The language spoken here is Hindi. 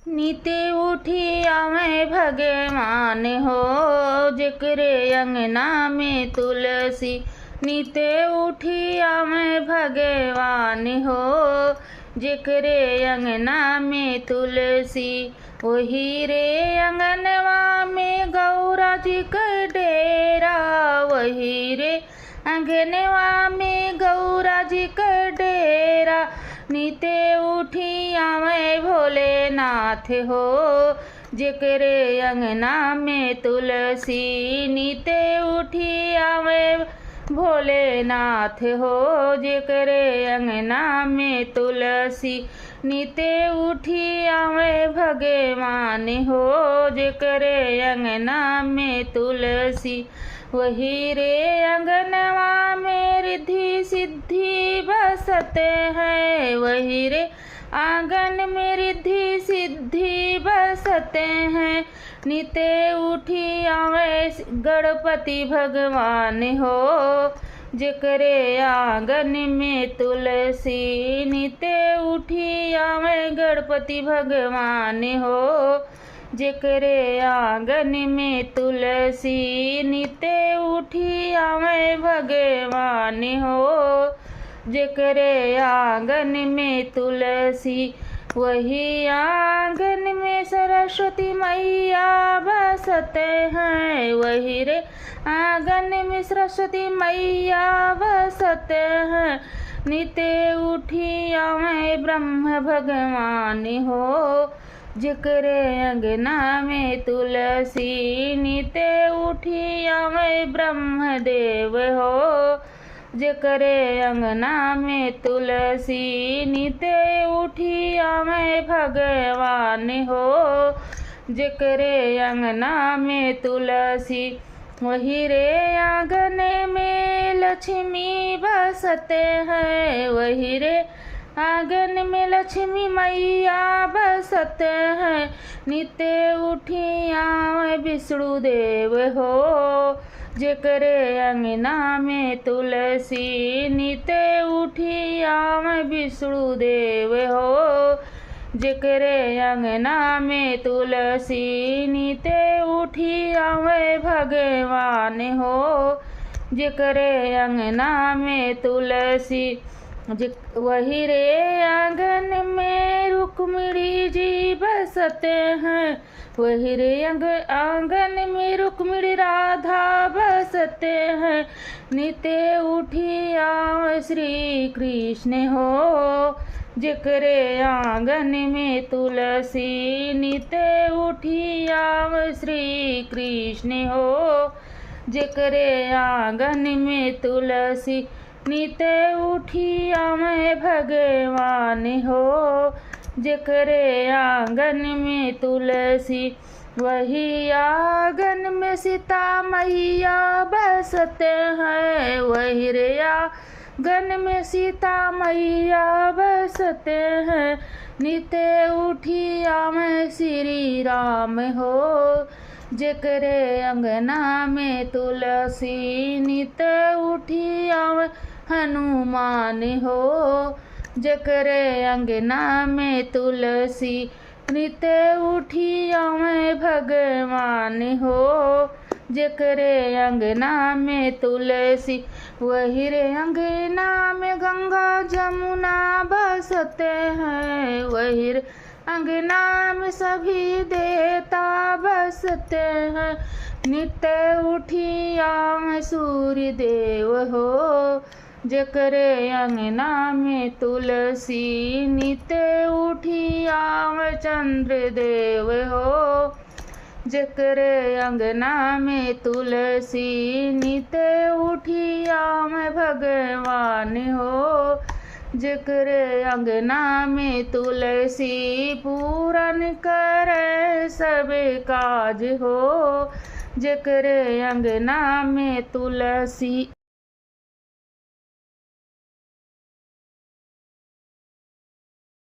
नीते उठी आवे भगवान हो, जिक्रे अंगना में तुलसी। नीते उठी आवे भगवान हो, जिक्रे अंगना में तुलसी। वही रे अंगनवा में गौरा जी का डेरा, वही रे अंगनवा में गौरा जी का डेरा। नीते उठी आवे भोलेनाथ हो, जिक्रे अंगना में तुलसी। नीते उठी आवे भोलेनाथ हो, जिक्रे अंगना में तुलसी। नीते उठी आवे भगवान हो, जिक्रे अंगना में तुलसी। वही रे अंगनवा में रिद्धि सिद्धि बसते हैं, वही रे आंगन में रिद्धि सिद्धि बसते हैं। नीते उठी आवे गणपति भगवान हो, जिक्रे आंगन में तुलसी। नीते उठी आवे गणपति भगवान हो, जिक्रे आंगन में तुलसी। नीते उठी आवे भगवान हो, जिक्रे आंगन में तुलसी। वही आंगन में सरस्वती मैया बसते हैं, वही रे आंगन में सरस्वती मैया बसते हैं। नीते उठी आवे ब्रह्म भगवान हो, जिक्रे अंगना में तुलसी। नीते उठी आवे ब्रह्म देव हो, जिक्रे अंगना में तुलसी। नीते उठी आवे भगवान हो, जिक्रे अंगना में तुलसी। वही रे आंगन में लक्ष्मी बसते हैं, वही रे आंगन में लक्ष्मी मैया बसते हैं। नीते उठी आवे विष्णु देव हो, जिक्रे अंगना में तुलसी। नीते उठी आवे विष्णु देव हो, जिक्रे अंगना में तुलसी। नीते उठी आवे भगवान हो, जिक्रे अंगना में तुलसी। वही रे आंगन में रुक्मिणी जी बसते हैं, वही रे आंगन में रुक्मिणी राधा बसते हैं। नीते उठी आवे श्री कृष्ण हो, जिक्रे आंगन में तुलसी। नीते उठी आवे श्री कृष्ण हो, जिक्रे आंगन में तुलसी। नीते उठी आवे भगवान हो, जिक्रे आंगन में तुलसी। वही आंगन में सीता मैया बसते हैं, वही रे आंगन में सीता मैया बसते हैं। नीते उठी आवे श्री राम हो, जिक्रे अंगना में तुलसी। नीते उठी आवे हनुमान हो, जिक्रे अंगना में तुलसी। नीते उठी आवे भगवान हो, जिक्रे अंगना में तुलसी। वही रे अंगना में गंगा जमुना बसते हैं, वही रे अंगना में सभी देवता बसते हैं। नित्य उठी आवे सूर्य देव हो, जिक्रे अंगना में तुलसी। नित्य उठी आवे चंद्र देव हो, जिक्रे अंगना में तुलसी। नित्य उठी आवे भगवान हो, जिक्रे अंगना में तुलसी। पूरन करे सब काज हो, जिक्रे अंगना में तुलसी।